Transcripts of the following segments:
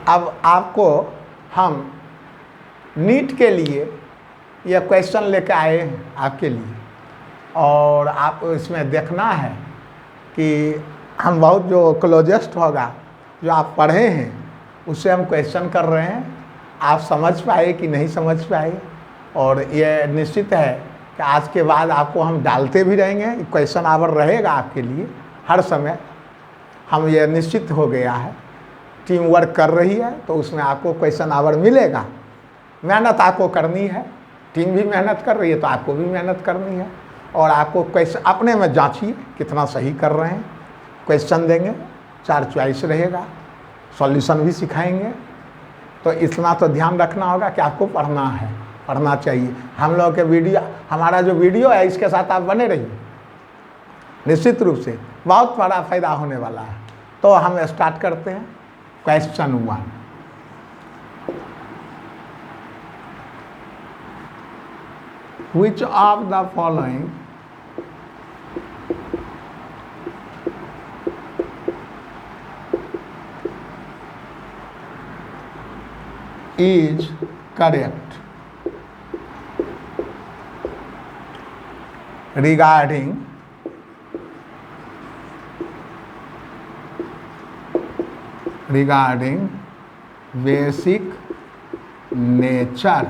अब आपको हम नीट के लिए यह क्वेश्चन लेकर आए हैं आपके लिए, और आप इसमें देखना है कि हम बहुत जो क्लोजेस्ट होगा जो आप पढ़े हैं उससे हम क्वेश्चन कर रहे हैं, आप समझ पाए कि नहीं समझ पाए। और ये निश्चित है कि आज के बाद आपको हम डालते भी रहेंगे, क्वेश्चन आवर रहेगा आपके लिए हर समय। हम ये निश्चित हो गया है, टीम वर्क कर रही है तो उसमें आपको क्वेश्चन आवर मिलेगा। मेहनत आपको करनी है, टीम भी मेहनत कर रही है तो आपको भी मेहनत करनी है। और आपको क्वेश्चन अपने में जांचिए कितना सही कर रहे हैं। क्वेश्चन देंगे, 4 चॉइस रहेगा, सॉल्यूशन भी सिखाएंगे। तो इतना तो ध्यान रखना होगा कि आपको पढ़ना है, पढ़ना चाहिए। हम लोग के वीडियो, हमारा जो वीडियो है इसके साथ आप बने रहिए, निश्चित रूप से बहुत बड़ा फायदा होने वाला है। तो हम स्टार्ट करते हैं question 1। Which of the following is correct regarding basic nature?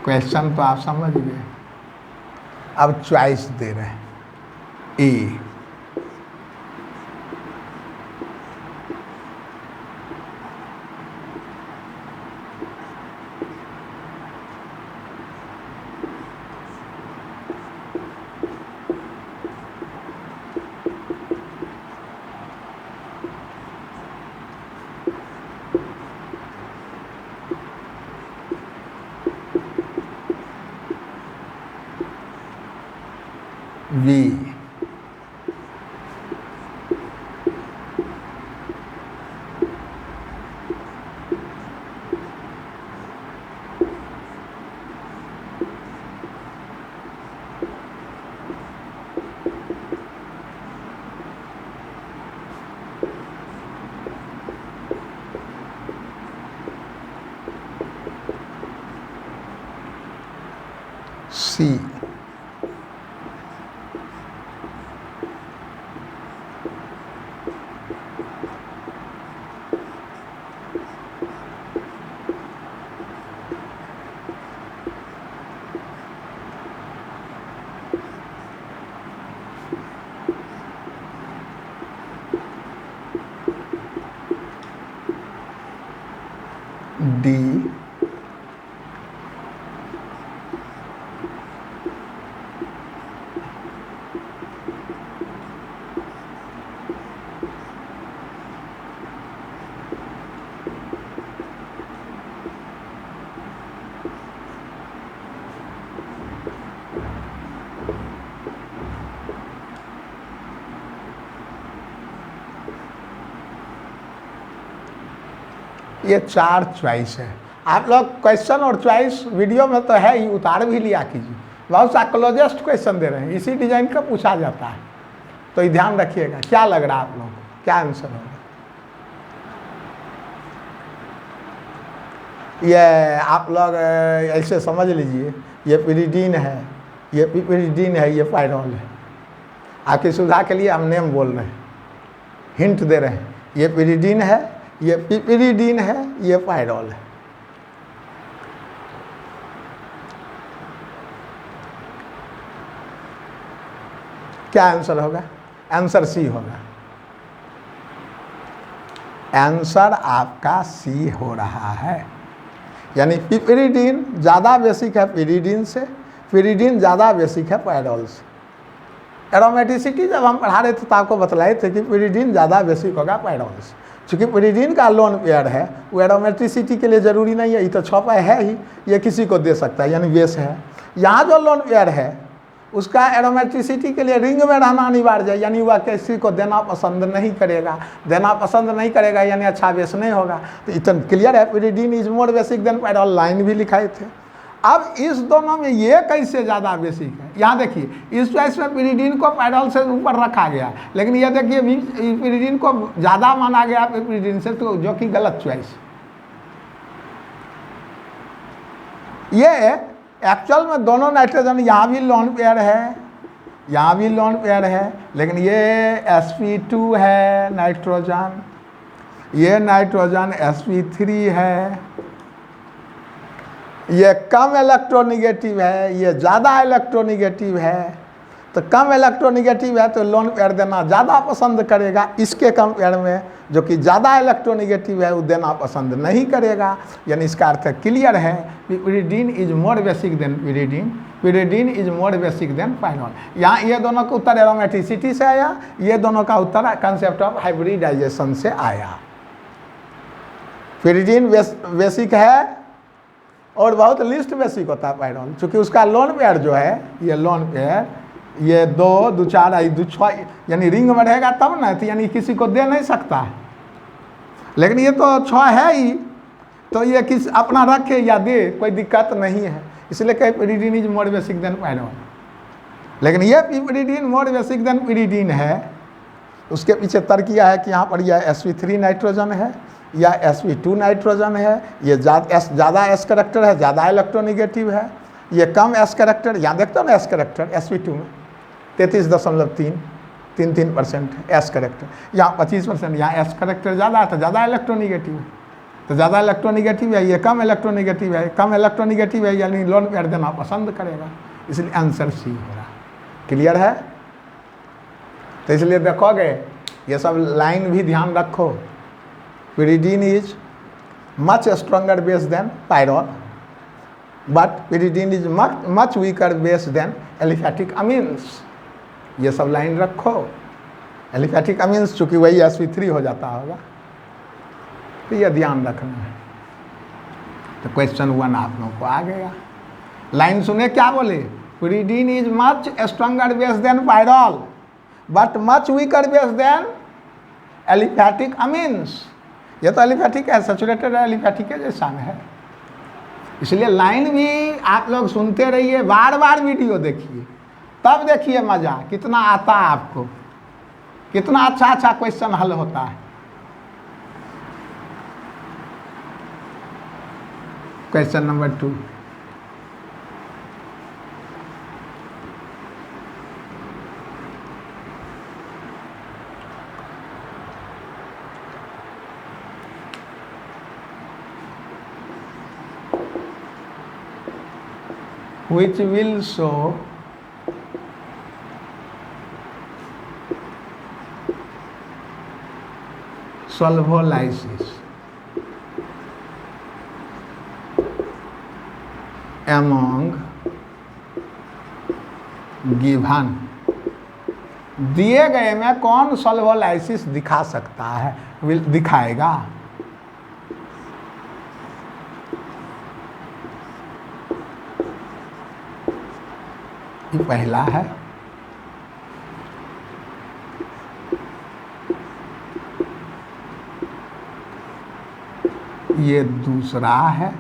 Question तो आप समझ गए, अब चॉइस दे रहे हैं। ए, बी, सी। डी, ये 4 चॉइस है। आप लोग क्वेश्चन और चॉइस वीडियो में तो है ही, उतार भी लिया कीजिए। बहुत सा क्लोजेस्ट क्वेश्चन दे रहे हैं, इसी डिजाइन का पूछा जाता है, तो ये ध्यान रखिएगा। क्या लग रहा है आप लोग को, क्या आंसर होगा? ये आप लोग ऐसे समझ लीजिए, ये पिरिडीन है, ये पिरिडीन है, ये पायरोल है। आपकी सुविधा के लिए हम नेम बोल रहे हैं, हिंट दे रहे हैं। ये पिरिडीन है, ये पिरिडीन है, ये पायरोल है। क्या आंसर होगा? आंसर सी होगा। आंसर आपका सी हो रहा है, यानी पिरिडीन ज़्यादा बेसिक है पिरिडीन से, पिरिडीन ज़्यादा बेसिक है पायरोल से। एरोमेटिसिटी जब हम पढ़ा रहे थे तो आपको बतलाए थे कि पिरिडीन ज़्यादा बेसिक होगा पायरोल से। चूँकि पिरिडीन का लोन पेयर है, वो एरोमेटिसिटी के लिए ज़रूरी नहीं है, ये तो 6 पाई है ही, ये किसी को दे सकता है, यानी बेस है। यहाँ जो लोन पेयर है उसका एरोमेटिसिटी के लिए रिंग में रहना अनिवार्य है, यानी वह किसी को देना पसंद नहीं करेगा। देना पसंद नहीं करेगा यानी अच्छा बेस नहीं होगा। तो इतना क्लियर है, pyridine is more basic than pyrrole, line भी लिखाए थे। अब इस दोनों में ये कैसे ज़्यादा बेसिक है? यहाँ देखिए इस चॉइस में पिरिडीन को पैरोल से ऊपर रखा गया, लेकिन ये देखिए पिरिडीन को ज़्यादा माना गया पिरिडीन से, तो जो कि गलत चॉइस। ये एक्चुअल में दोनों नाइट्रोजन, यहाँ भी लोन पेयर है, यहाँ भी लोन पेयर है, लेकिन ये sp2 है नाइट्रोजन, ये नाइट्रोजन sp3 है, ये कम इलेक्ट्रोनिगेटिव है, ये ज़्यादा इलेक्ट्रोनिगेटिव है। तो कम इलेक्ट्रोनिगेटिव है तो लोन पेयर देना ज़्यादा पसंद करेगा, इसके कम पेयर में जो कि ज़्यादा इलेक्ट्रोनिगेटिव है वो देना पसंद नहीं करेगा। यानी इसका अर्थ क्लियर है, pyridine is more basic than pyridine, pyridine is more basic than pyrrole. यहाँ ये दोनों का उत्तर एरोमेटिसिटी से आया, ये दोनों का उत्तर कंसेप्ट ऑफ हाइब्रिडाइजेशन से आया। पिरिडीन बेसिक है और बहुत लिस्ट बेसिक होता है पाइरॉल, चूँकि उसका लोन पेयर जो है, ये लोन पेयर, ये 2 2 4 2 6 यानी रिंग में रहेगा तब ना, तो यानी किसी को दे नहीं सकता है। लेकिन ये तो 6 है ही, तो ये किस अपना रखे या दे कोई दिक्कत नहीं है, इसलिए कहीं pyridine is more basic than pyrrole. लेकिन ये pyridine more basic than pyridine है, उसके पीछे तर्क किया है कि यहाँ पर यह sp3 नाइट्रोजन है या sp2 नाइट्रोजन है, ये ज़्यादा एस करेक्टर है, ज़्यादा इलेक्ट्रोनिगेटिव है, ये कम एस करेक्टर, यहाँ देखते हो ना एस करेक्टर sp2 में 33.33% है एस करेक्टर, यहाँ 25%, यहाँ एस करेक्टर ज़्यादा है तो ज़्यादा इलेक्ट्रोनिगेटिव है, तो ज़्यादा इलेक्ट्रोनिगेटिव है, ये कम इलेक्ट्रोनिगेटिव है, कम इलेक्ट्रोनिगेटिव है यानी लोन पेयर देना पसंद करेगा, इसलिए आंसर सी हो रहा। क्लियर है? तो इसलिए देखोगे ये सब लाइन भी ध्यान रखो। Pyridine is much stronger base than pyrrole, but pyridine is much weaker base than aliphatic amines. ये सब लाइन रखो। एलिफैटिक अमीन्स चूँकि वही sp3 हो जाता होगा, तो ये ध्यान रखना है। तो क्वेश्चन 1 आप लोगों को आ गया। लाइन सुने क्या बोले? Pyridine is much stronger base than pyrrole but much weaker base than aliphatic amines. ये तो एलिफैटिक है, सैचुरेटेड एलिफैटिक के जैसा है, इसलिए लाइन भी आप लोग सुनते रहिए, बार बार वीडियो देखिए, तब देखिए मज़ा कितना आता है आपको, कितना अच्छा अच्छा क्वेश्चन हल होता है। Question number 2, which will show solvolysis among given, दिए गए में कौन सॉल्वोलाइसिस दिखा सकता है, दिखाएगा। ये पहला है। ये दूसरा है।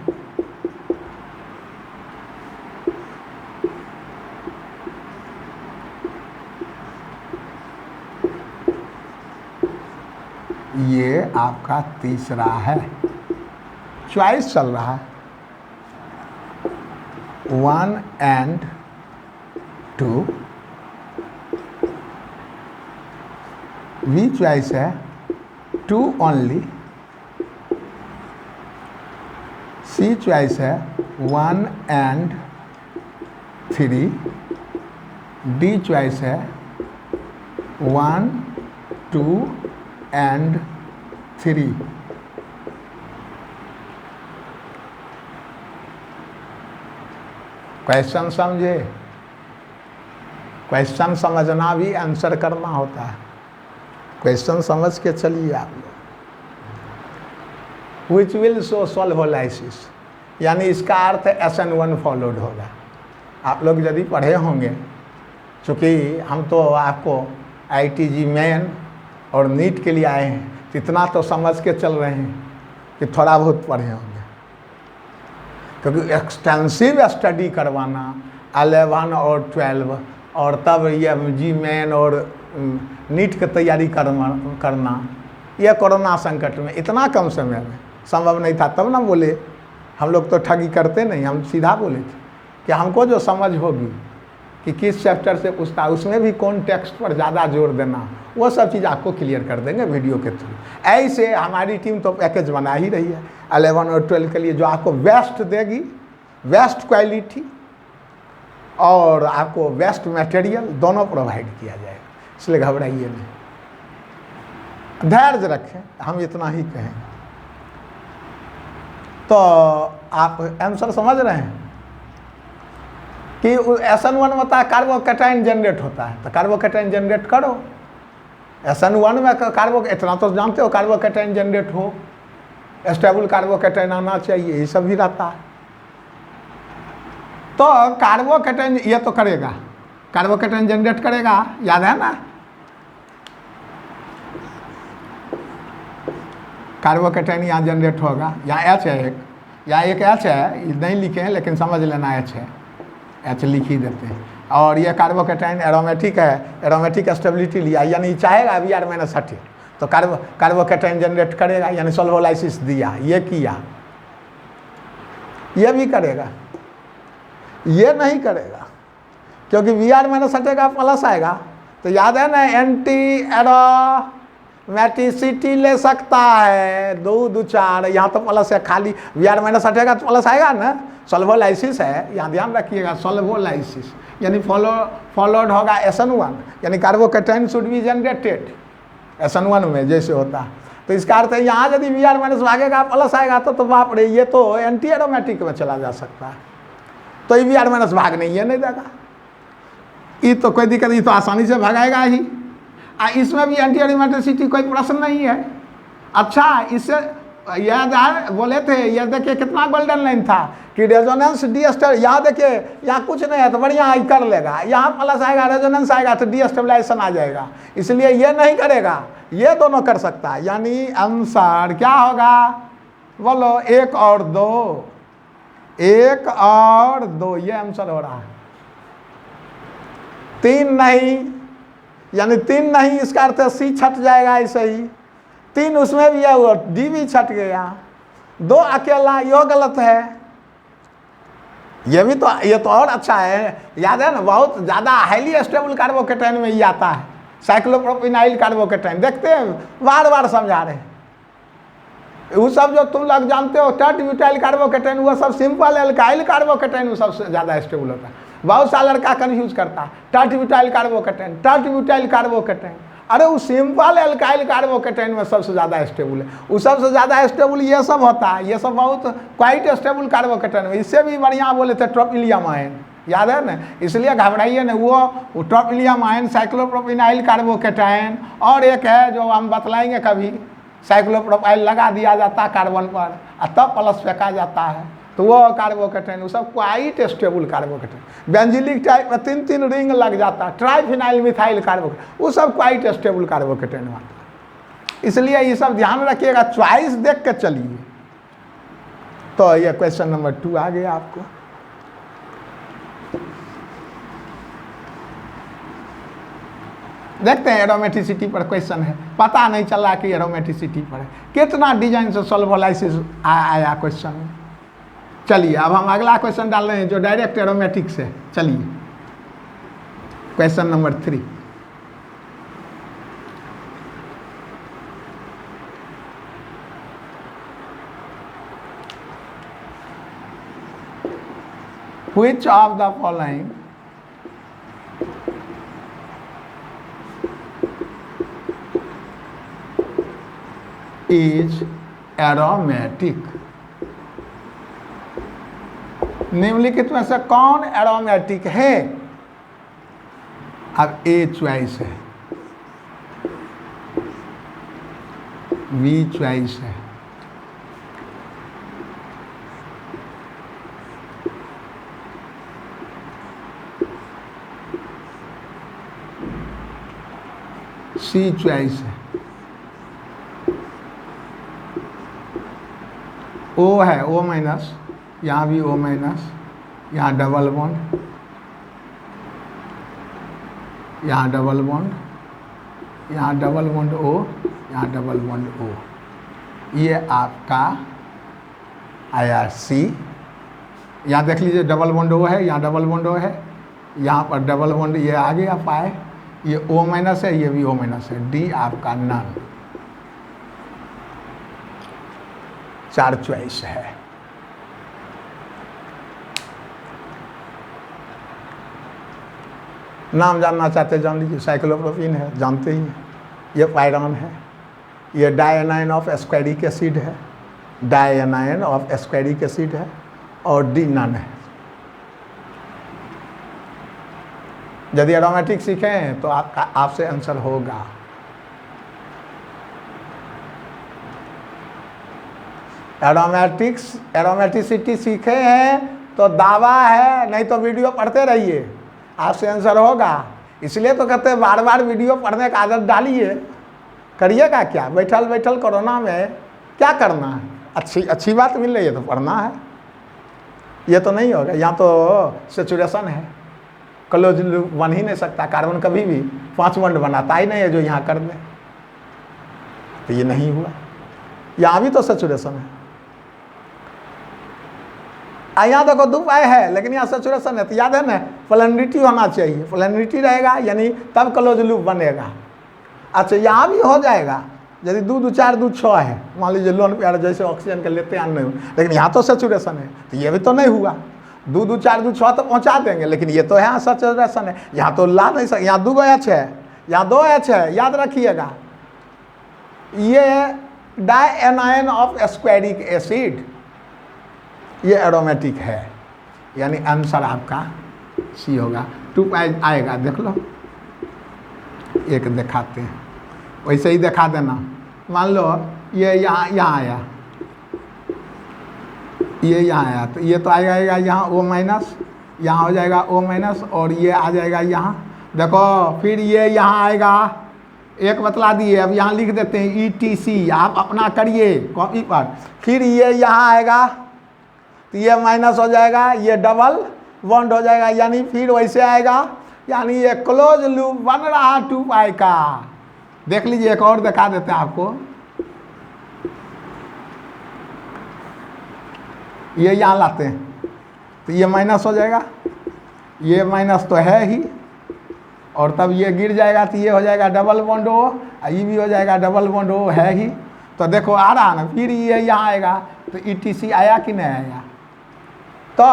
ये आपका तीसरा है। चॉइस चल रहा है 1 and 2। बी चॉइस है 2 only। सी चॉइस है 1 and 3। डी चॉइस है 1 2 and 3। क्वेश्चन समझे? क्वेश्चन समझना भी आंसर करना होता है। क्वेश्चन समझ के चलिए आप लोग। विच विल शो सॉल्वोलाइसिस, यानी इसका अर्थ SN1 फॉलोड होगा। आप लोग यदि पढ़े होंगे, चूँकि हम तो आपको ITG मेन और नीट के लिए आए हैं, इतना तो समझ के चल रहे हैं कि थोड़ा बहुत पढ़े होंगे। क्योंकि एक्सटेंसिव स्टडी करवाना 11 और 12 और तब ये जी मेन और नीट की तैयारी करना यह कोरोना संकट में इतना कम समय में संभव नहीं था। तब ना बोले, हम लोग तो ठगी करते नहीं, हम सीधा बोले थे कि हमको जो समझ होगी कि किस चैप्टर से पूछता है, उसमें भी कौन टेक्स्ट पर ज़्यादा जोर देना, वो सब चीज़ आपको क्लियर कर देंगे वीडियो के थ्रू। ऐसे हमारी टीम तो पैकेज बना ही रही है 11 और 12 के लिए, जो आपको बेस्ट देगी, बेस्ट क्वालिटी और आपको बेस्ट मटेरियल दोनों प्रोवाइड किया जाएगा। इसलिए घबराइए नहीं, धैर्य रखें, हम इतना ही कहें। तो आप आंसर समझ रहे हैं कि SN1 होता है कार्बोकैटायन जनरेट होता है, तो कार्बोकैटायन जनरेट करो। SN1 में इतना तो जानते हो कार्बोकैटायन जनरेट हो, स्टेबल कार्बोकैटायन आना चाहिए, ये सब भी रहता है। तो कार्बोकैटायन ये तो करेगा, कार्बोकैटायन जनरेट करेगा, याद है ना। कार्बोकैटायन यहाँ जनरेट होगा, यहाँ H है एक, यहाँ एक H है, नहीं लिखे हैं लेकिन समझ लेना H है, H लिख ही देते हैं। और ये कार्बोकैटायन एरोमेटिक है, एरोमेटिक स्टेबिलिटी लिया, यानी चाहेगा Br-30, तो कार्बोकैटायन जनरेट करेगा, यानी सल्फोलाइसिस दिया, ये किया, ये भी करेगा, ये नहीं करेगा क्योंकि Br-30 का प्लस आएगा। तो याद है ना, एंटी एरोमेटिसिटी ले सकता है 2, 2, 4, यहाँ तो प्लस है, खाली Br-30 का तो प्लस आएगा ना। सल्फोलाइसिस है, यहाँ ध्यान रखिएगा, सल्फोलाइसिस यानी फॉलोड होगा SN1, यानी carbocation should be generated SN1 में जैसे होता है। तो इसका अर्थ है यहाँ यदि Br- भागेगा प्लस आएगा तो बाप रे, ये तो एंटी एरोमेटिक में चला जा सकता है। तो ये Br- भाग नहीं, ये नहीं देगा, ये तो कोई दिक्कत, ये तो आसानी से भगाएगा ही। इसमें भी एंटी एरोमेटिसिटी कोई प्रश्न नहीं है। अच्छा, इससे याद बोले थे, ये देखिए कितना गोल्डन लाइन था कि रेजोनेंस डीस्टेबल, यहाँ देखिए यहाँ कुछ नहीं है तो बढ़िया ही कर लेगा, यहाँ प्लस आएगा, रेजोनेंस आएगा तो डीस्टेबलाइजेशन आ जाएगा, इसलिए ये नहीं करेगा, ये दोनों कर सकता है। यानी आंसर क्या होगा, बोलो 1 और 2, 1 और 2, ये आंसर हो रहा है। 3 नहीं, यानी 3 नहीं, इसका अर्थ है C छट जाएगा ऐसे ही, 3 उसमें भी है, वो D भी छट गया, 2 अकेला, यो गलत है। ये भी तो, ये तो और अच्छा है, याद है ना, बहुत ज़्यादा हाईली स्टेबल कार्बोकैटायन में ये आता है, साइक्लोप्रोपिनाइल कार्बोकैटायन, देखते हैं बार बार समझा रहे हैं। वो सब जो तुम लोग जानते हो टर्ट-ब्यूटाइल कार्बोकैटायन, वो सब सिंपल एल्काइल कार्बोकैटायन में सबसे ज़्यादा स्टेबल होता है। बहुत सा लड़का कन्फ्यूज करता है, टर्ट-ब्यूटाइल कार्बोकैटायन, टर्ट-ब्यूटाइल कार्बोकैटायन, अरे वो सिंपल एल्काइल कार्बोकैटायन में सबसे ज़्यादा स्टेबल है। वो सबसे ज़्यादा स्टेबल ये सब होता है, ये सब बहुत क्वाइट स्टेबल कार्बोकैटायन में। इससे भी बढ़िया बोले थे ट्रोपिलियम आयन, याद है ना, इसलिए घबराइए ना, वो ट्रोपिलियम आयन, साइक्लोप्रोपिनाइल कार्बोकैटायन, और एक है जो हम बतलाएंगे कभी, साइक्लोप्रोपाइल लगा दिया जाता है कार्बन पर और तब प्लस फेंका जाता है, तो वो कार्बोकैटायन, वो सब quite stable carbocation. Benzylic type में 3 रिंग लग जाता है, ट्राइफिनाइल मिथाइल कार्बोकैटायन, वो सब क्वाइट स्टेबल कार्बोकैटायन होता है। इसलिए ये सब ध्यान रखिएगा, चॉइस देख के चलिए। तो ये क्वेश्चन नंबर 2 आ गया आपको। देखते हैं एरोमेटिसिटी पर क्वेश्चन है, पता नहीं चला कि एरोमेटिसिटी पर है, कितना डिजाइन से सल्फोलाइसिस आया क्वेश्चन में। चलिए अब हम अगला क्वेश्चन डाल रहे हैं जो डायरेक्ट एरोमेटिक से। चलिए question number 3, which of the following is aromatic, निम्नलिखित में से कौन एरोमेटिक है। अब A चॉइस है, B चॉइस है, C चॉइस है, O है, O माइनस, यहाँ भी O माइनस, यहाँ डबल बॉन्ड, यहाँ डबल बॉन्ड, यहाँ डबल बॉन्ड O, यहाँ डबल बॉन्ड O। ये आपका आया C। यहाँ देख लीजिए डबल बॉन्ड O है, यहाँ डबल बॉन्ड O है, यहाँ पर डबल बॉन्ड ये आ गया पाए, ये O माइनस है, ये भी O माइनस है। D आपका नन। 4 चॉइस है। नाम जानना चाहते जान लीजिए, साइक्लोप्रोपीन है, जानते ही हैं। ये पायरॉन है, ये डायनाइन ऑफ एस्क्वायरिक एसिड है, डायनाइन ऑफ एस्क्वायरिक एसिड है, और डी नन है। यदि एरोमेटिक सीखें तो आपका आपसे आंसर होगा। एरोमेटिसिटी सीखे हैं तो दावा है, नहीं तो वीडियो पढ़ते रहिए, आपसे आंसर होगा। इसलिए तो कहते हैं बार बार वीडियो पढ़ने का आदत डालिए। करिएगा क्या, बैठल बैठल कोरोना में क्या करना है? अच्छी बात मिल रही है तो पढ़ना है। ये तो नहीं होगा, यहाँ तो सेचुरेशन है, क्लोज लूप बन ही नहीं सकता। कार्बन कभी भी 5 बॉन्ड बनाता ही नहीं है जो यहाँ कर दे, तो ये नहीं हुआ। यहाँ भी तो सेचुरेशन है, यहाँ देखो 2 पाई है लेकिन यहाँ सेचुरेशन है, तो याद है ना प्लेनरिटी होना चाहिए। प्लेनरिटी रहेगा यानी तब क्लोज लूप बनेगा। अच्छा यहाँ भी हो जाएगा यदि 2 2 4 2 6 है, मान लीजिए लोन पेयर जैसे ऑक्सीजन के लेते हैं नहीं, लेकिन यहाँ तो सेचुरेशन है, तो ये भी तो नहीं हुआ। 2 2 4 2 6 तो पहुँचा देंगे, लेकिन ये तो यहाँ सेचुरेशन है, यहाँ तो ला नहीं सकते। यहाँ 2 H है, यहाँ 2 H है, याद रखिएगा। ये डायनाइन ऑफ एस्क्वायरिक एसिड, ये एरोमेटिक है, यानी आंसर आपका सी होगा। 2 पाई आएगा, देख लो, एक दिखाते हैं, वैसे ही दिखा देना। मान लो ये यहाँ आया, ये यहाँ आया, तो ये तो आएगा यहाँ O माइनस, यहाँ हो जाएगा O माइनस, और ये आ जाएगा यहाँ। देखो फिर ये यहाँ आएगा, एक बतला दिए, अब यहाँ लिख देते हैं ETC, आप अपना करिए कॉपी पर। फिर ये यहाँ आएगा तो ये माइनस हो जाएगा, ये डबल बॉन्ड हो जाएगा, यानी फिर वैसे आएगा, यानी ये क्लोज लूप बन रहा 2 पाई का। देख लीजिए, एक और दिखा देते हैं आपको। ये यहाँ लाते हैं तो ये माइनस हो जाएगा, ये माइनस तो है ही, और तब ये गिर जाएगा तो ये हो जाएगा डबल बॉन्ड O, ये भी हो जाएगा डबल बॉन्ड O, है ही। तो देखो आ रहा ना, फिर ये यहाँ आएगा तो ETC आया कि नहीं आया। तो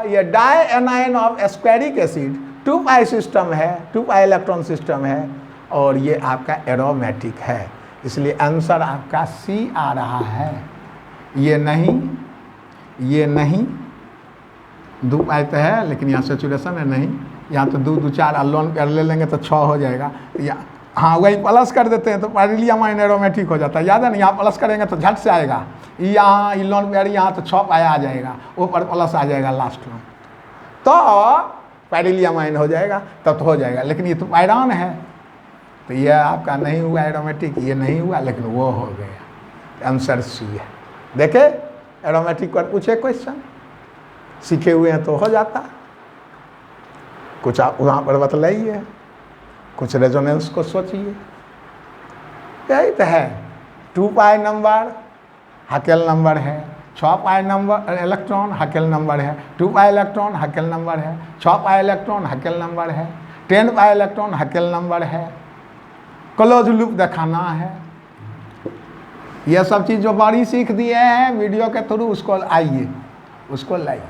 ये डायनाइन ऑफ एस्क्वायरिक एसिड 2 पाई सिस्टम है, 2 पाई इलेक्ट्रॉन सिस्टम है, और ये आपका एरोमेटिक है। इसलिए आंसर आपका C आ रहा है। ये नहीं, ये नहीं, 2 पाई तो है लेकिन यहाँ सेचुरेशन है नहीं, यहाँ तो 2 2 4 अलोन पेयर ले लेंगे तो 6 हो जाएगा। हाँ वही प्लस कर देते हैं तो पाइरिलियम एरोमेटिक हो जाता है, याद है ना। यहाँ प्लस करेंगे तो झट से आएगा, यहाँ लोन पेयर, यहाँ तो 6 पाया आ जाएगा, ऊपर प्लस आ जाएगा लास्ट में, तो पाइरिलियम आयन हो जाएगा, तब तो हो जाएगा। लेकिन ये तो पायरॉन है, तो ये आपका नहीं हुआ एरोमेटिक, ये नहीं हुआ, लेकिन वो हो गया। आंसर सी है। देखे एरोमेटिक पर पूछे क्वेश्चन, सीखे हुए हैं तो हो जाता। कुछ आप वहाँ पर बतलाइए, कुछ रेजोनेंस को सोचिए। यही तो है, 2 पाई नंबर हकेल नंबर है, 6 पाई नंबर इलेक्ट्रॉन हकेल नंबर है, 2 पाई इलेक्ट्रॉन हकेल नंबर है, 6 पाई इलेक्ट्रॉन हकेल नंबर है, 10 पाई इलेक्ट्रॉन हकेल नंबर है। क्लोज लूप दिखाना है। यह सब चीज़ जो बड़ी सीख दिए हैं वीडियो के थ्रू, उसको आइए, उसको लाइए।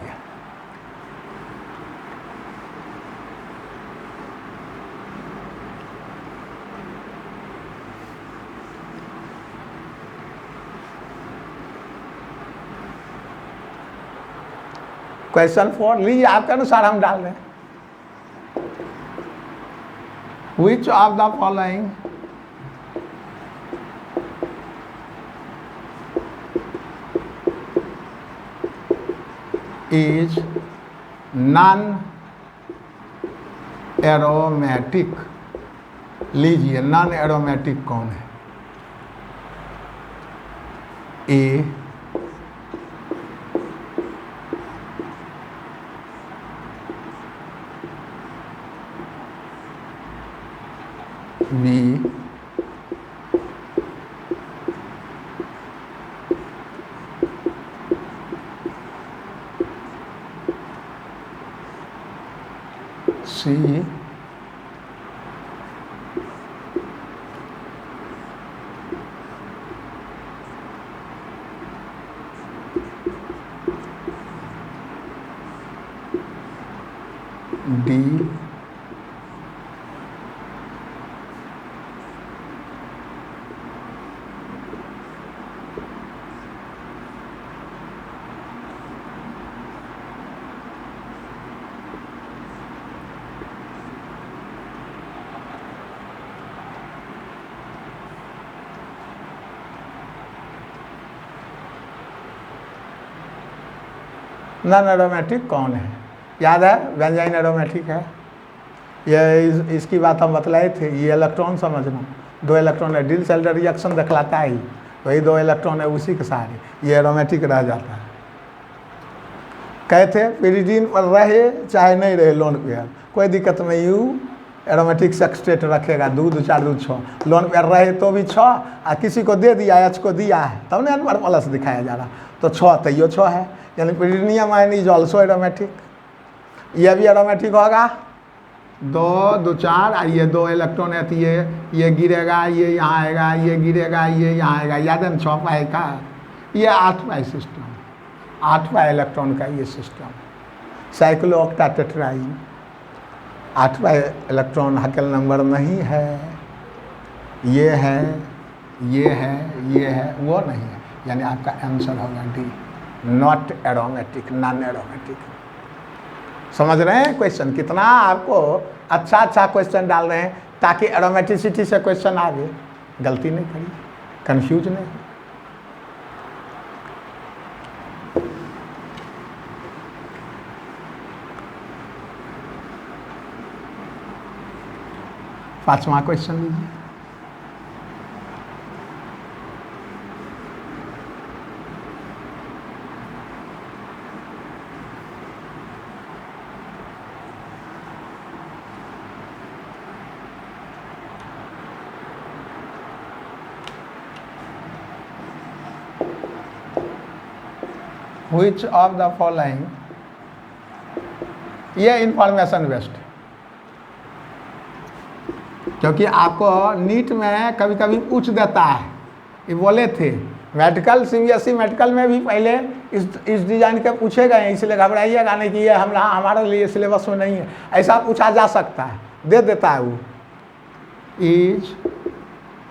क्वेश्चन 4 लीजिए, आपके अनुसार हम डाल रहे हैं। Which of the following is non-aromatic? लीजिए, नॉन एरोमेटिक कौन है? A C D non aromatic कौन है? याद है बेंजाइन एरोमेटिक है। ये इसकी बात हम बतलाए थे। ये इलेक्ट्रॉन समझना, 2 इलेक्ट्रॉन है, डिल सेल्डर रिएक्शन दिखलाता ही, वही 2 इलेक्ट्रॉन है, उसी के सहारे ये एरोमेटिक रह जाता है। कहते पिरिडीन पर रहे चाहे नहीं रहे लोन पेयर, कोई दिक्कत नहीं, यू एरोमेटिक सबस्ट्रेट रखेगा, 2 2 4 2 6, लोन पेयर रहे तो भी 6, और किसी को दे दिया, एच को दिया है, तब ना नंबर प्लस दिखाया जा रहा, तो 6 तैयो 6 है, यानी पिरिडिनियम आयन इज ऑल्सो एरोमेटिक। ये भी एरोमेटिक होगा, 2 2 4, और ये 2 इलेक्ट्रॉन है, तो ये गिरेगा, ये यहाँ आएगा, ये गिरेगा, ये यहाँ आएगा, याद है ना 6 पाई का, ये 8 पाई सिस्टम, 8 पाई इलेक्ट्रॉन का ये system. Cyclooctatetraene 8 pi electron Huckel number नहीं है, ये है, ये है, ये है, वो नहीं है, यानी आपका आंसर होगा D, not aromatic, non aromatic. समझ रहे हैं क्वेश्चन? कितना आपको अच्छा क्वेश्चन डाल रहे हैं ताकि एरोमेटिसिटी से क्वेश्चन आगे गलती नहीं करिए, कंफ्यूज नहीं। पांचवा क्वेश्चन लीजिए। Which of the following, ये इंफॉर्मेशन वेस्ट, क्योंकि आपको नीट में कभी कभी पूछ देता है, ये बोले थे मेडिकल सीबीएसई मेडिकल में भी पहले इस डिजाइन के पूछे गए, इसलिए घबराइएगा नहीं कि ये हमारे लिए सिलेबस में नहीं है, ऐसा पूछा जा सकता है, दे देता है वो। Is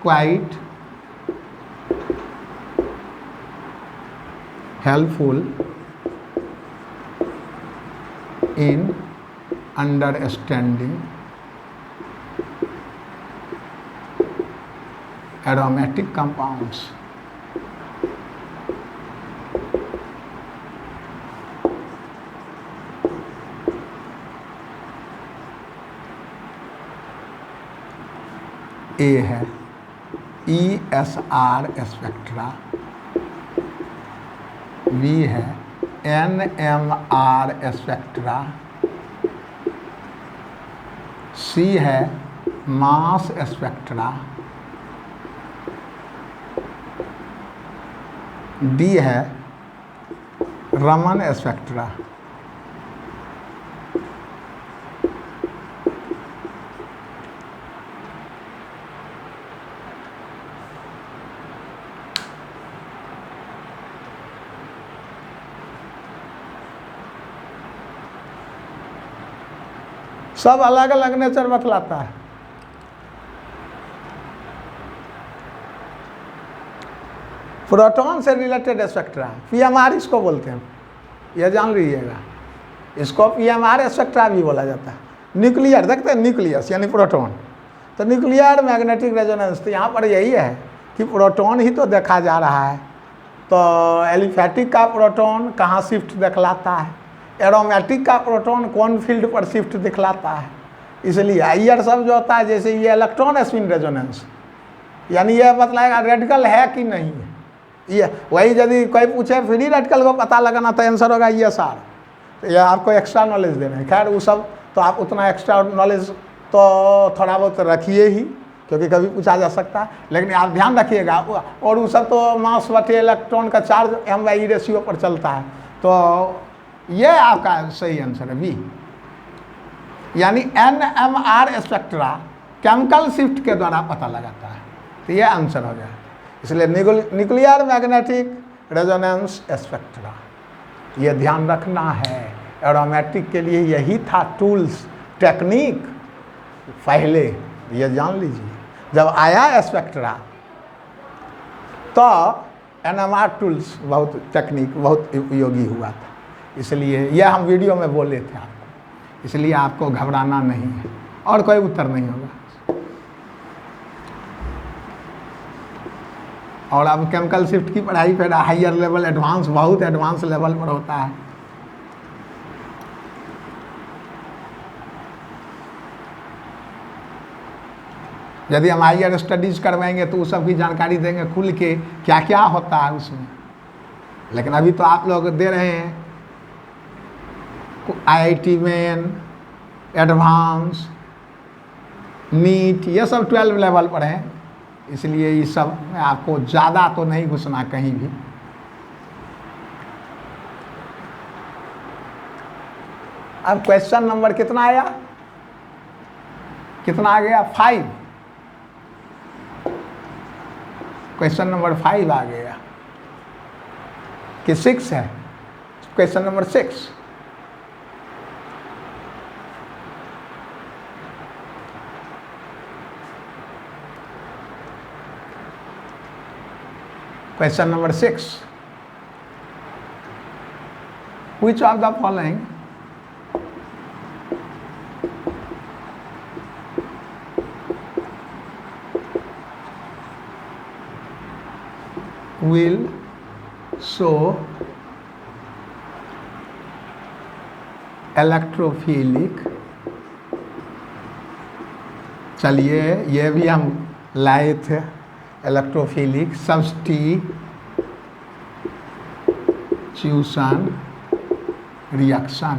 quite helpful in understanding aromatic compounds. A है ESR स्पेक्ट्रा, B है NMR स्पेक्ट्रा, C है मास स्पेक्ट्रा, D है रमन स्पेक्ट्रा। सब अलग अलग नेचर बतलाता है। प्रोटॉन से रिलेटेड स्पेक्ट्रा पीएमआर इसको बोलते हैं, ये जान लीजिएगा, इसको पीएमआर स्पेक्ट्रा भी बोला जाता है। न्यूक्लियर देखते हैं, न्यूक्लियस यानी प्रोटॉन, तो न्यूक्लियर मैग्नेटिक रेजोनेंस, तो यहाँ पर यही है कि प्रोटॉन ही तो देखा जा रहा है, तो एलिफैटिक का प्रोटॉन कहाँ शिफ्ट दिखलाता है, एरोमेटिक का प्रोटॉन कौन फील्ड पर शिफ्ट दिखलाता है, इसलिए आईआर सब जो होता है, जैसे ये इलेक्ट्रॉन स्पिन रेजोनेंस, यानी ये बतलाएगा रेडिकल है कि नहीं है। ये वही यदि कोई पूछे फ्री रेडिकल को पता लगाना तो आंसर होगा ESR, तो ये आपको एक्स्ट्रा नॉलेज देना है। खैर वो सब तो आप उतना एक्स्ट्रा नॉलेज तो थोड़ा बहुत रखिए ही, क्योंकि कभी पूछा जा सकता है, लेकिन आप ध्यान रखिएगा, और वो सब तो मास बटे इलेक्ट्रॉन का चार्ज M/E रेशियो पर चलता है, तो ये आपका सही आंसर है बी, यानी NMR स्पेक्ट्रा केमिकल शिफ्ट के द्वारा पता लगाता है। तो ये आंसर हो गया। इसलिए न्यूक्लियर मैग्नेटिक रेजोनेंस स्पेक्ट्रा, ये ध्यान रखना है। एरोमेटिक के लिए यही था टूल्स, टेक्निक पहले, ये जान लीजिए। जब आया स्पेक्ट्रा तो NMR टूल्स बहुत टेक्निक बहुत उपयोगी हुआ था। इसलिए यह हम वीडियो में बोले थे आपको, इसलिए आपको घबराना नहीं है और कोई उत्तर नहीं होगा। और अब केमिकल शिफ्ट की पढ़ाई फिर हायर लेवल, एडवांस, बहुत एडवांस लेवल पर होता है। यदि हम हायर स्टडीज करवाएंगे तो उस सब की जानकारी देंगे खुल के, क्या क्या होता है उसमें। लेकिन अभी तो आप लोग दे रहे हैं IIT मेन, एडवांस, नीट, ये सब 12 लेवल पर हैं। इसलिए ये सब में आपको ज़्यादा तो नहीं घुसना कहीं भी। अब क्वेश्चन नंबर कितना आया, कितना आ गया? 5। क्वेश्चन नंबर 5 आ गया कि 6 है। Question number 6, question number 6, which of the following will show electrophilic, चलिए ये भी हम लाए थे, electrophilic substitution reaction.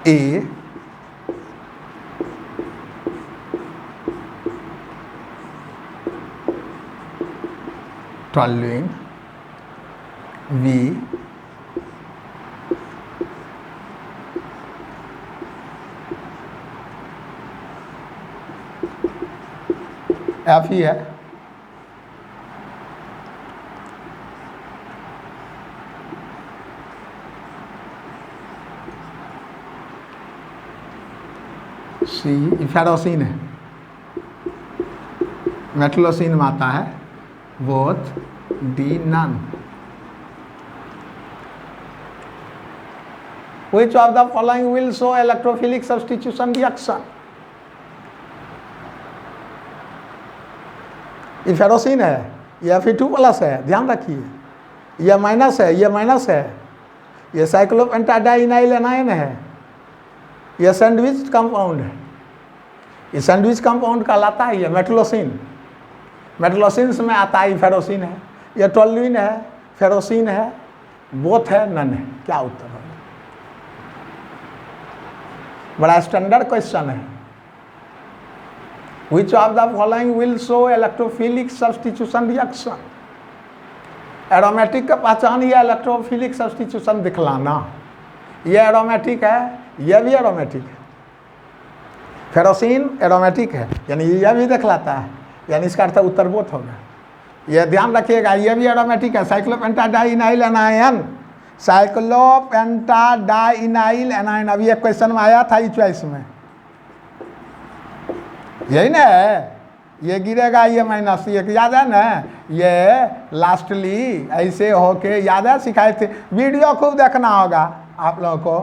A toluene, B F ही है, सी फेरोसिन है, मेटलोसिन में आता है, both D none. Which of the following will show electrophilic substitution reaction? ये फेरोसिन है, यह Fe2+ है, ध्यान रखिए, यह माइनस है, यह माइनस है, यह साइक्लोपेंटाडाइनाइल एनायन है, यह सैंडविच कंपाउंड है। ये सैंडविच कंपाउंड कहलाता है, यह मेटलोसिन, मेटलोसिन में आता है, फेरोसिन है, यह टोल्यूइन है, फेरोसिन है, बोथ है, नन है। क्या उत्तर होगा? बड़ा स्टैंडर्ड क्वेश्चन है। Which of the following will show electrophilic substitution reaction? Aromatic का पहचान या इलेक्ट्रोफिलिक सब्स्टिट्यूशन दिखलाना। यह एरोमेटिक है, यह भी एरोमेटिक है, फेरोसिन एरोमेटिक है, यानी यह भी दिखलाता है, यानी इसका अर्थ उत्तर बोथ होगा। यह ध्यान रखिएगा, यह भी एरोमेटिक है, साइक्लोपेंटाडाइनाइल एनायन, साइक्लोपेंटाडाइनाइल एनायन। अभी एक क्वेश्चन में आया था इस चॉइस में, यही ना है, ये गिरेगा, ये माइनस, ये याद है ना, ये लास्टली ऐसे होके, याद है, सिखाए थे। वीडियो खूब देखना होगा आप लोगों को,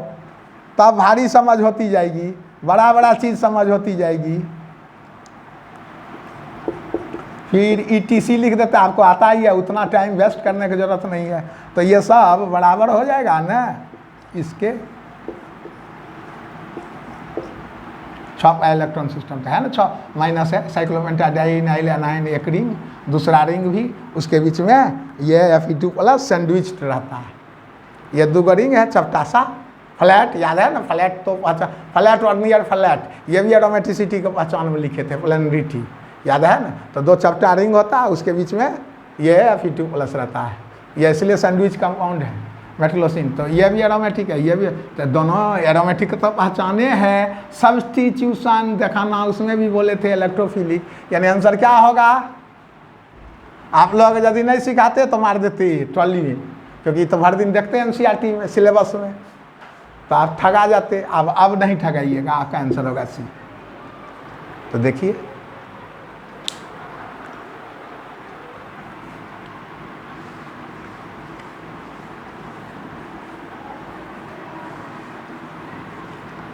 तब भारी समझ होती जाएगी, बड़ा बड़ा चीज़ समझ होती जाएगी। फिर ETC लिख देते, आपको आता ही है, उतना टाइम वेस्ट करने की ज़रूरत नहीं है। तो ये सब बराबर हो जाएगा ना इसके। 6 इलेक्ट्रॉन सिस्टम का है ना, 6 माइनस है, साइक्लोपेंटाडाइनाइल एनायन एक रिंग, दूसरा रिंग भी, उसके बीच में ये Fe2+ सैंडविच रहता है। ये 2 रिंग है, चपटा सा फ्लैट, याद है ना, फ्लैट तो फ्लैट और नियर फ्लैट, ये भी एरोमेटिसिटी के पहचान में लिखे थे, प्लेनरिटी, याद है ना। तो 2 चपटा रिंग होता है, उसके बीच में ये Fe2+ रहता है। ये इसलिए सैंडविच कंपाउंड है मेटलोसिन। तो ये भी एरोमेटिक है, ये भी, तो दोनों एरोमेटिक तो पहचाने हैं। सब्स्टिट्यूशन दिखाना, उसमें भी बोले थे इलेक्ट्रोफिलिक। यानी आंसर क्या होगा? आप लोग यदि नहीं सिखाते तो मार देते ट्रॉली में, क्योंकि तो हर दिन देखते हैं एनसीईआरटी में सिलेबस में, तो आप ठगा जाते। अब नहीं ठगाइएगा, आपका आंसर होगा सी। तो देखिए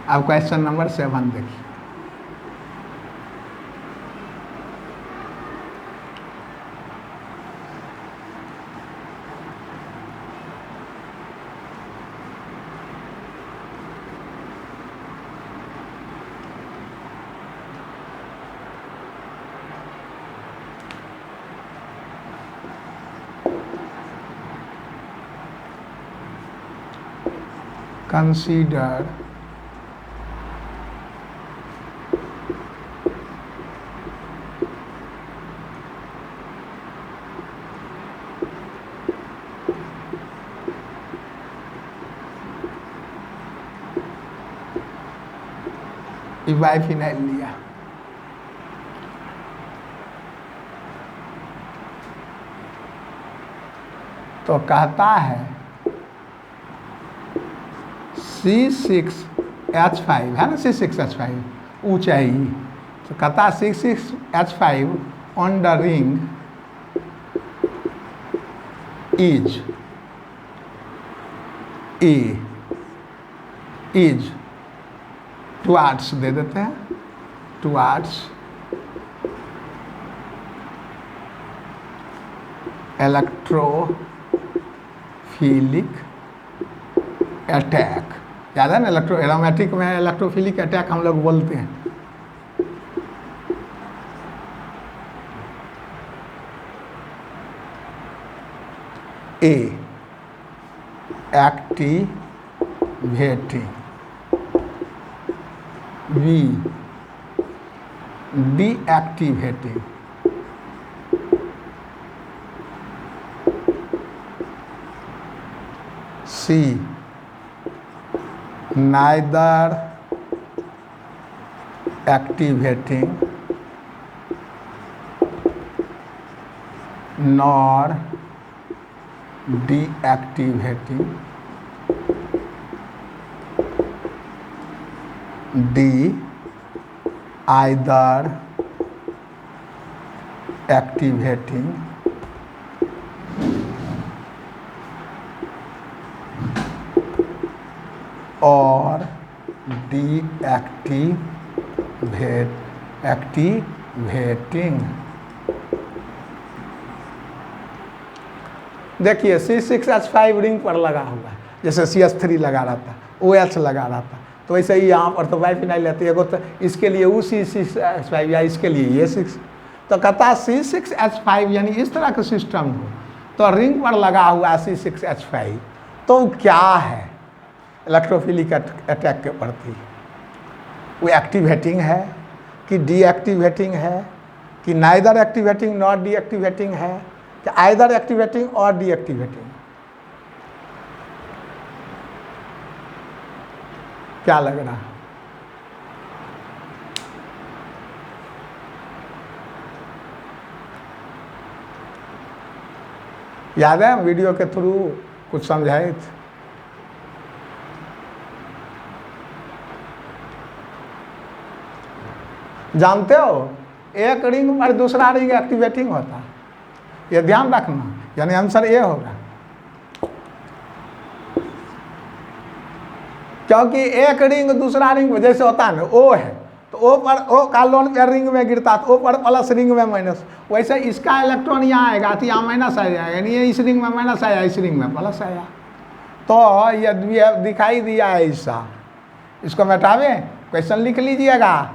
अब क्वेश्चन नंबर 7 देखिए। Consider बाइफिनाइल लिया, तो कहता है C6H5 है ना, C6H5 ऊंचाई, तो कहता है C6H5 on the ring is towards, दे देते हैं टुवार्ड्स इलेक्ट्रोफिलिक अटैक। याद है ना, एरोमेटिक में इलेक्ट्रोफिलिक अटैक हम लोग बोलते हैं। ए एक्टिवेटिंग, बी डीएक्टिवेटिंग, सी neither activating nor deactivating, D either activating और एक्टिवेटिंग। देखिए C6H5 रिंग पर लगा हुआ है, जैसे CH3 लगा रहा था, OH लगा रहा था, तो वैसे ही यहाँ पर तो बाइफिनाइल रहती है। तो इसके लिए वो C6H5 या इसके लिए ये 6, तो कहता C6H5 यानी इस तरह का सिस्टम हो, तो रिंग पर लगा हुआ C6H5 तो क्या है? इलेक्ट्रोफिलिक अटैक के प्रति वो एक्टिवेटिंग है कि डीएक्टिवेटिंग है, कि नाइदर एक्टिवेटिंग नॉट डीएक्टिवेटिंग है, कि आइदर एक्टिवेटिंग और डीएक्टिवेटिंग? क्या लग रहा है? याद है वीडियो के थ्रू कुछ समझाए थे? जानते हो, एक रिंग पर दूसरा रिंग एक्टिवेटिंग होता है, ये ध्यान रखना। यानी आंसर ए होगा, क्योंकि एक रिंग दूसरा रिंग जैसे होता है ना, ओ है तो ओ पर ओ का लोन पे रिंग में गिरता है, तो ओ पर प्लस रिंग में माइनस, वैसे इसका इलेक्ट्रॉन यहाँ आएगा तो यहाँ माइनस आ जाएगा, यानी ये इस रिंग में माइनस आया, इस रिंग में प्लस आया। तो ये दिखाई दिया है ऐसा, इसको मिटावे, क्वेश्चन लिख लीजिएगा।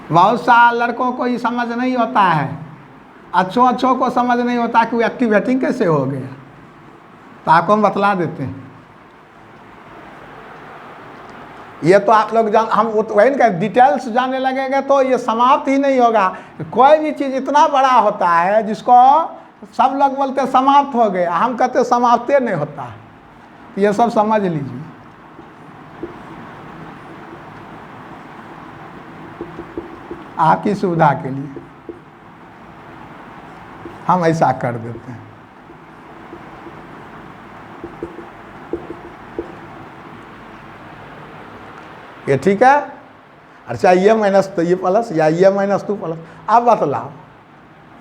बहुत सा लड़कों को ये समझ नहीं होता है, अच्छों को समझ नहीं होता कि वो एक्टिवेटिंग कैसे हो गया, तो आपको हम बतला देते हैं। ये तो आप लोग जान, हम वही ना डिटेल्स जानने लगेंगे तो ये समाप्त ही नहीं होगा। कोई भी चीज़ इतना बड़ा होता है जिसको सब लोग बोलते समाप्त हो गया, हम कहते समाप्त नहीं होता है। ये सब समझ लीजिए। आपकी सुविधा के लिए हम ऐसा कर देते हैं। ये ठीक है। अच्छा ये माइनस तो ये प्लस या ये माइनस टू प्लस, आप बतलाओ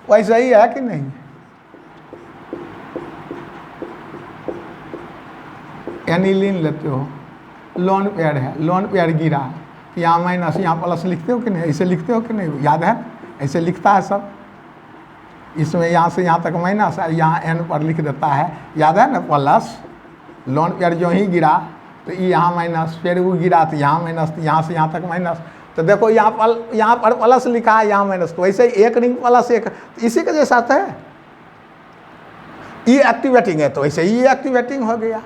वैसा ही है कि नहीं? एनिलीन लेते हो, लोन पेयर है, लोन पेयर गिरा है, यहाँ माइनस यहाँ प्लस लिखते हो कि नहीं? ऐसे लिखते हो कि नहीं? याद है ऐसे लिखता है सब। इसमें यहाँ से यहाँ तक माइनस है, यहाँ एन पर लिख देता है, याद है ना? प्लस लोन पेयर जो ही गिरा तो यहाँ माइनस, फिर वो गिरा तो यहाँ माइनस, तो यहाँ से यहाँ तक माइनस। तो देखो यहाँ पर प्लस लिखा है, यहाँ माइनस, तो वैसे ही एक रिंग प्लस एक, तो इसी के जैसा है। ये एक्टिवेटिंग है तो वैसे ही एक्टिवेटिंग हो गया,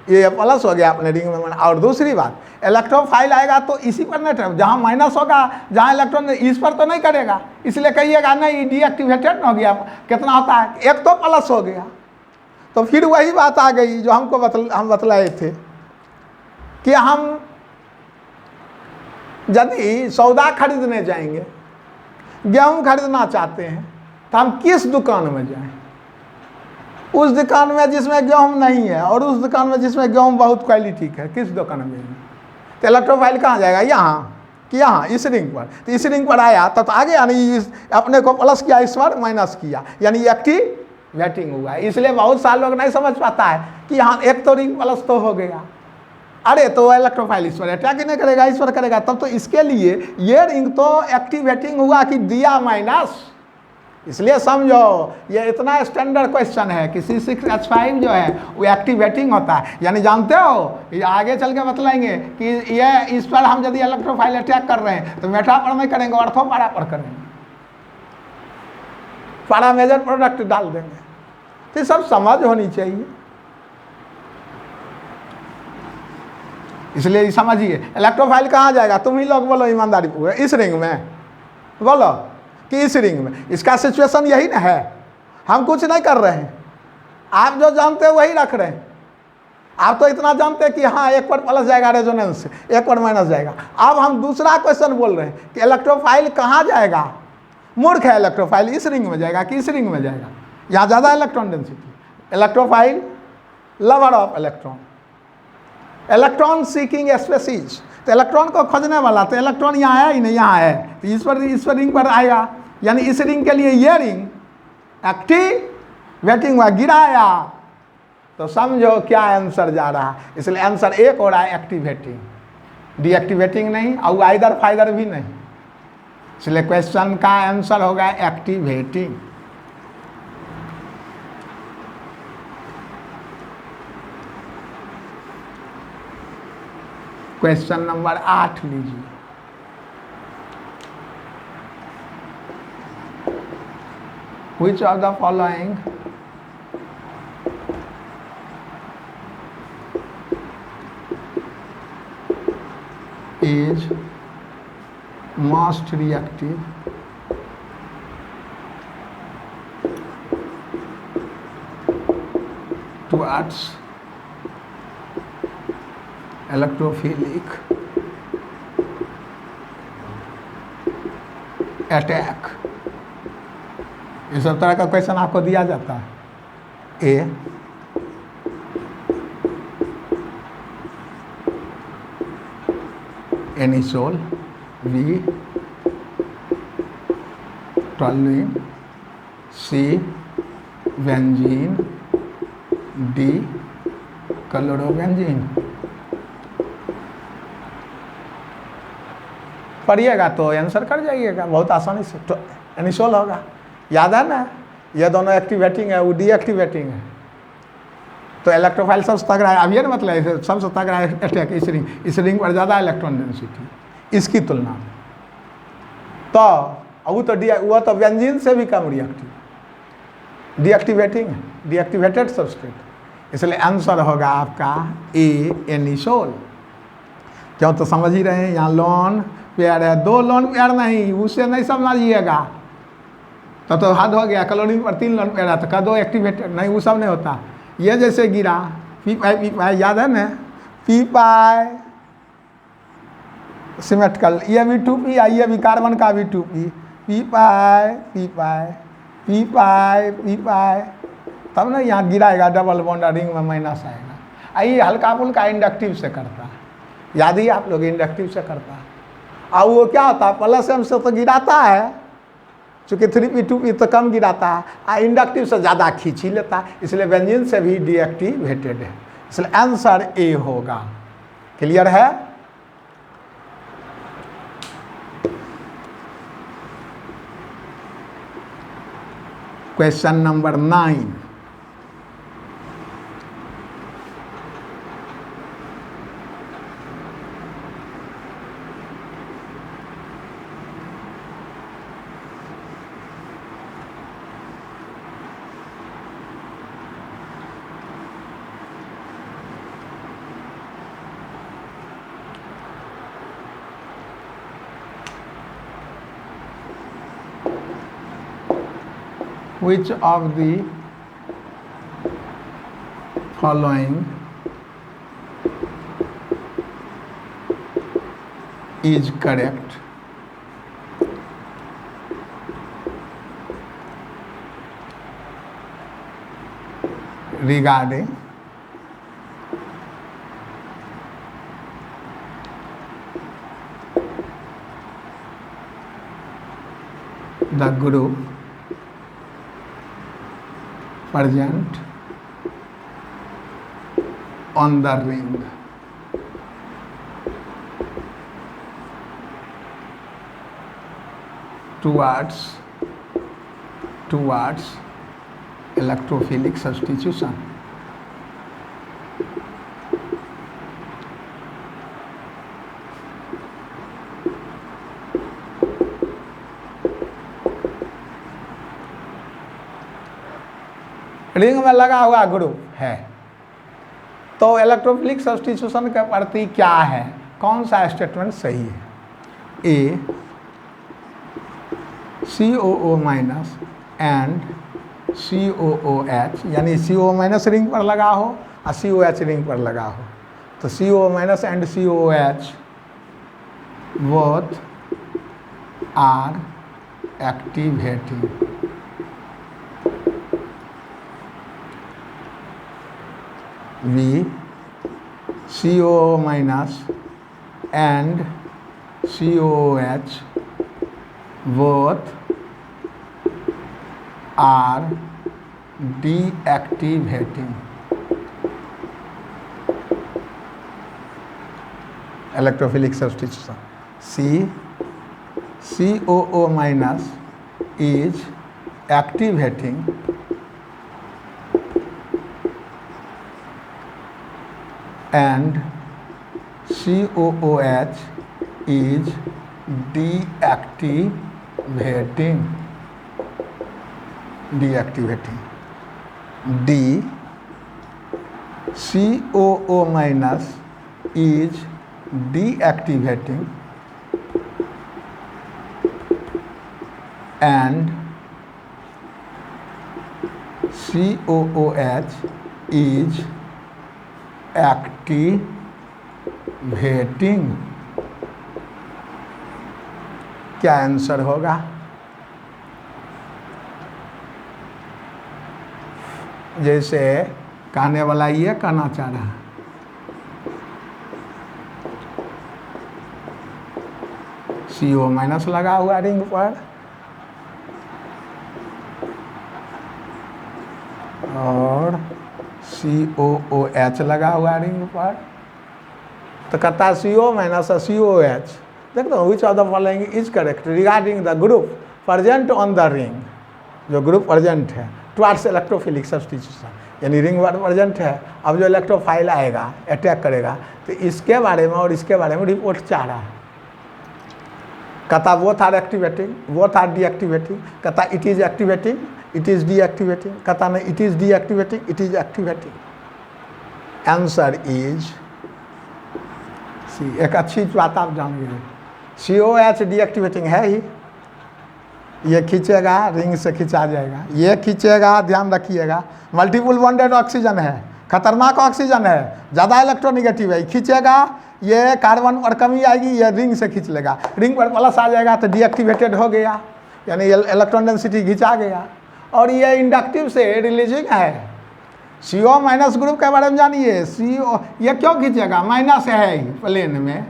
ये प्लस हो गया अपने रिंग में। और दूसरी बात, इलेक्ट्रोफाइल आएगा तो इसी पर नहीं, जहाँ माइनस होगा, जहाँ इलेक्ट्रॉन, इस पर तो नहीं करेगा, इसलिए कहिएगा नहीं डीएक्टिवेटेड हो गया। कितना होता है? एक तो प्लस हो गया। तो फिर वही बात आ गई जो हम बतलाए थे कि हम यदि सौदा खरीदने जाएंगे, गेहूं खरीदना चाहते हैं, तो हम किस दुकान में जाएं? उस दुकान में जिसमें गेहूं नहीं है, और उस दुकान में जिसमें गेहूं बहुत क्वालिटी का है, किस दुकान में जाएंगे? तो इलेक्ट्रोफाइल कहाँ जाएगा? यहाँ कि यहाँ इस रिंग पर। तो इस रिंग पर आया तब तो आगे, यानी अपने को प्लस किया, इस पर माइनस किया, यानी एक्टिवेटिंग हुआ। इसलिए बहुत सारे लोग नहीं समझ पाता है कि यहाँ एक तो रिंग प्लस तो हो गया, अरे तो इलेक्ट्रोफाइल इस पर अटैक ही नहीं करेगा, इस पर करेगा, तब तो इसके लिए ये रिंग तो एक्टिवेटिंग हुआ कि दिया माइनस। इसलिए समझो ये इतना स्टैंडर्ड क्वेश्चन है कि C6H5 जो है वो एक्टिवेटिंग होता है। यानी जानते हो, ये आगे चल के बतलाएंगे कि ये इस पर हम यदि इलेक्ट्रोफाइल अटैक कर रहे हैं तो मेटा पर नहीं करेंगे, अर्थो पारा पर करेंगे, पारा मेजर प्रोडक्ट डाल देंगे। तो ये सब समझ होनी चाहिए। इसलिए समझिए, इलेक्ट्रोफाइल कहाँ जाएगा? तुम ही लोग बोलो ईमानदारी पूरे, इस रिंग में बोलो कि इस रिंग में। इसका सिचुएशन यही ना है, हम कुछ नहीं कर रहे हैं, आप जो जानते हैं वही रख रहे हैं। आप तो इतना जानते हैं कि हाँ एक पर प्लस जाएगा रेजोनेंस से, एक पर माइनस जाएगा। अब हम दूसरा क्वेश्चन बोल रहे हैं कि इलेक्ट्रोफाइल कहाँ जाएगा? मूर्ख है, इलेक्ट्रोफाइल इस रिंग में जाएगा कि इस रिंग में जाएगा? यहाँ ज़्यादा electron density. Electrophile lover of electron, electron seeking species, तो इलेक्ट्रॉन को खोजने वाला। तो इलेक्ट्रॉन यहाँ है ही नहीं, यहाँ है, तो इस पर रिंग पर आएगा, यानी इस रिंग के लिए ये रिंग एक्टिवेटिंग हुआ, गिराया। तो समझो क्या आंसर जा रहा है। इसलिए आंसर एक हो रहा है एक्टिवेटिंग, डीएक्टिवेटिंग नहीं, और आइदर फाइदर भी नहीं। इसलिए क्वेश्चन का आंसर होगा एक्टिवेटिंग। क्वेश्चन नंबर 8 लीजिए। Which of the following is most reactive towards electrophilic attack? ये सब तरह का क्वेश्चन आपको दिया जाता है। ए एनिसोल, बी टॉल्यूइन, सी बेंजीन, डी क्लोरोबेंजीन। पढ़िएगा तो आंसर कर जाइएगा बहुत आसानी से। तो एनिसोल होगा, याद है ना? ये दोनों एक्टिवेटिंग है, वो डीएक्टिवेटिंग है। तो इलेक्ट्रोफाइल सबसे तगड़ा है। अब ये ना मतलब सबसे तगड़ा अटैक इस रिंग पर ज़्यादा इलेक्ट्रॉन डेंसिटी इसकी तुलना में। तो वो तो बेंजीन से भी कम रिएक्टिव, डीएक्टिवेटिंग है, डीएक्टिवेटेड सब्सटेट। इसलिए आंसर होगा आपका ए एनिसोल। क्यों, तो समझ ही रहे हैं, यहाँ लोन पेयर है, 2 लोन पेयर नहीं, उसे नहीं समझिएगा, तो हद हो गया। क्लोरीन पर 3 लोन पेयर है तो कर दो एक्टिवेटेड, नहीं वो सब नहीं होता। ये जैसे गिरा पी पाई याद है ना, पी पाई सिमेट्रिकल, ये भी 2p है, ये भी कार्बन का भी 2p, पी पाई पी पाई पी पाई पी पाई, तब ना यहाँ गिराएगा डबल बॉन्ड, रिंग में माइनस आएगा। ये हल्का फुल्का इंडक्टिव से करता है, याद ही आप लोग इंडक्टिव से करता है। और वो क्या होता है, प्लस एम से तो गिराता है, चूँकि 3p 2p तो कम गिराता है, और इंडक्टिव से ज़्यादा खींच ही लेता है, इसलिए बेंजीन से भी डीएक्टिवेटेड है, इसलिए आंसर ए होगा। क्लियर है? Question number 9, which of the following is correct? Regarding the group present on the ring? Towards electrophilic substitution. Ring में लगा हुआ ग्रुप है तो इलेक्ट्रोफिलिक सब्स्टिट्यूशन के प्रति क्या है, कौन सा स्टेटमेंट सही है? ए COO माइनस एंड COOH, यानी CO माइनस रिंग पर लगा हो और COH रिंग पर लगा हो, तो CO minus and COOH both are activating. B COO minus and COOH both are deactivating electrophilic substitution. C COO minus is activating and COOH is deactivating. D COO minus is deactivating and COOH is activating. क्या answer होगा? जैसे कहने वाला ये कहना चाह रहा है, CO माइनस लगा हुआ रिंग पर और COOH लगा हुआ रिंग पर, तो कहता है CO माइनस COOH। देखते हो which of the following is correct regarding the group present on the ring, जो ग्रुप प्रेजेंट है टुवार्ड्स इलेक्ट्रोफिलिक सब्स्टिट्यूशन, यानी रिंग पर प्रेजेंट है। अब जो इलेक्ट्रोफाइल आएगा अटैक करेगा तो इसके बारे में और इसके बारे में रिपोर्ट चाह रहा है। कहता both are activating, both are deactivating, कहता it is activating, it is deactivating, कहता नहीं it is deactivating, it is activating. Answer is C, एक अच्छी बात आप जान गए, COH डीएक्टिवेटिंग है ही, ये खींचेगा रिंग से खींचा जाएगा, ये खींचेगा, ध्यान रखिएगा, मल्टीपल बॉन्डेड ऑक्सीजन है, खतरनाक ऑक्सीजन है, ज़्यादा इलेक्ट्रोनिगेटिव है, खींचेगा, ये कार्बन और कमी आएगी, ये रिंग से खींच लेगा, रिंग पर प्लस आ जाएगा तो डीएक्टिवेटेड हो गया, यानी इलेक्ट्रॉन डेंसिटी खींचा गया। और ये इंडक्टिव से रिलीजिंग है। CO माइनस ग्रुप के बारे में जानिए, CO ये क्यों खींचेगा, माइनस है ही प्लेन में,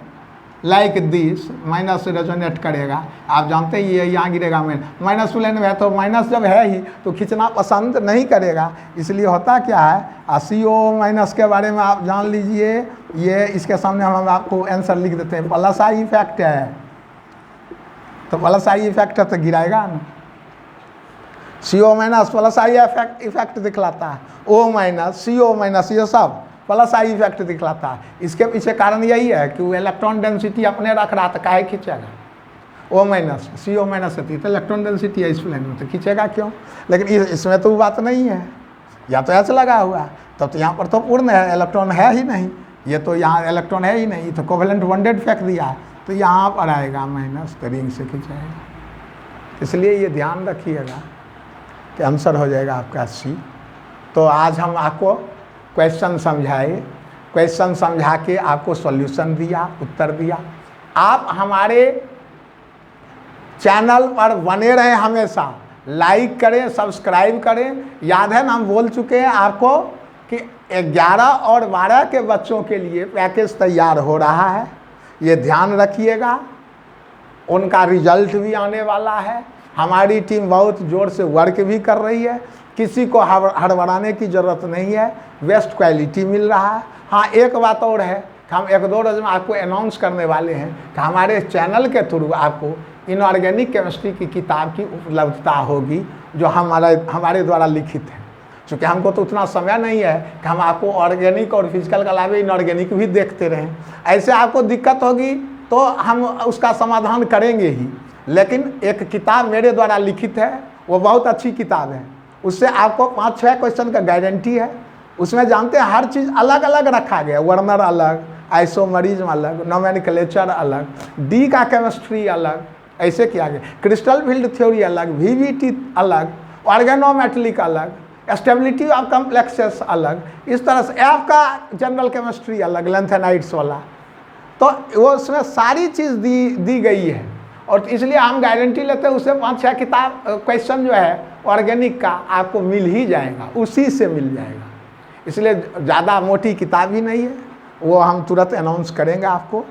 लाइक दिस, माइनस रेजोनेट करेगा, आप जानते ही ये यहाँ गिरेगा, माइनस प्लेन में है तो माइनस जब है ही तो खींचना पसंद नहीं करेगा, इसलिए होता क्या है, CO माइनस के बारे में आप जान लीजिए, ये इसके सामने हम आपको आंसर लिख देते हैं, प्लस आई इफेक्ट है, तो प्लस आई इफेक्ट है तो गिराएगा ना, CO minus plus I effect दिखलाता है, O माइनस CO माइनस ये सब प्लस आई इफेक्ट दिखलाता है। इसके पीछे कारण यही है कि वो इलेक्ट्रॉन डेंसिटी अपने रख रहा था, काहे खींचेगा, O माइनस CO माइनस होती है तो इलेक्ट्रॉन डेंसिटी है इस प्लेन में, तो खींचेगा क्यों, लेकिन इसमें तो वो बात नहीं है, या तो H लगा हुआ तब तो यहाँ पर तो पूर्ण है, इलेक्ट्रॉन है ही नहीं, ये तो यहाँ इलेक्ट्रॉन है ही नहीं, तो कोवेलेंट बॉन्डेड फेंक दिया है, तो यहाँ पर आएगा माइनस, तो रिंग से खींचेगा, इसलिए ये ध्यान रखिएगा कि आंसर हो जाएगा आपका C। तो आज हम आपको क्वेश्चन समझाए, क्वेश्चन समझा के आपको सॉल्यूशन दिया, उत्तर दिया। आप हमारे चैनल पर बने रहें, हमेशा लाइक करें, सब्सक्राइब करें। याद है ना, हम बोल चुके हैं आपको कि 11 और 12 के बच्चों के लिए पैकेज तैयार हो रहा है, ये ध्यान रखिएगा, उनका रिजल्ट भी आने वाला है। हमारी टीम बहुत ज़ोर से वर्क भी कर रही है, किसी को हड़बड़ाने की ज़रूरत नहीं है, बेस्ट क्वालिटी मिल रहा है। हाँ, एक बात और है कि हम 1-2 रोज में आपको अनाउंस करने वाले हैं कि हमारे चैनल के थ्रू आपको इनऑर्गेनिक केमिस्ट्री की किताब की उपलब्धता होगी, जो हमारे द्वारा लिखित है। चूँकि हमको तो उतना समय नहीं है कि हम आपको ऑर्गेनिक और फिजिकल के अलावा इनऑर्गेनिक भी देखते रहें। ऐसे आपको दिक्कत होगी तो हम उसका समाधान करेंगे ही, लेकिन एक किताब मेरे द्वारा लिखित है, वो बहुत अच्छी किताब है, उससे आपको 5-6 क्वेश्चन का गारंटी है। उसमें जानते हैं हर चीज़ अलग अलग रखा गया, वर्नर अलग, आइसोमरिज्म अलग, नोमेनक्लेचर अलग, डी का केमिस्ट्री अलग, ऐसे किया गया, क्रिस्टल फील्ड थ्योरी अलग, VVT अलग, ऑर्गेनोमेटलिक अलग, स्टेबिलिटी ऑफ कॉम्प्लेक्सेस अलग, इस तरह से F का जनरल केमिस्ट्री अलग, लेंथेनाइट्स वाला, तो वो उसमें सारी चीज़ दी गई है। और इसलिए हम गारंटी लेते हैं उससे 5-6 किताब क्वेश्चन जो है ऑर्गेनिक का आपको मिल ही जाएगा, उसी से मिल जाएगा। इसलिए ज़्यादा मोटी किताब ही नहीं है, वो हम तुरंत अनाउंस करेंगे आपको।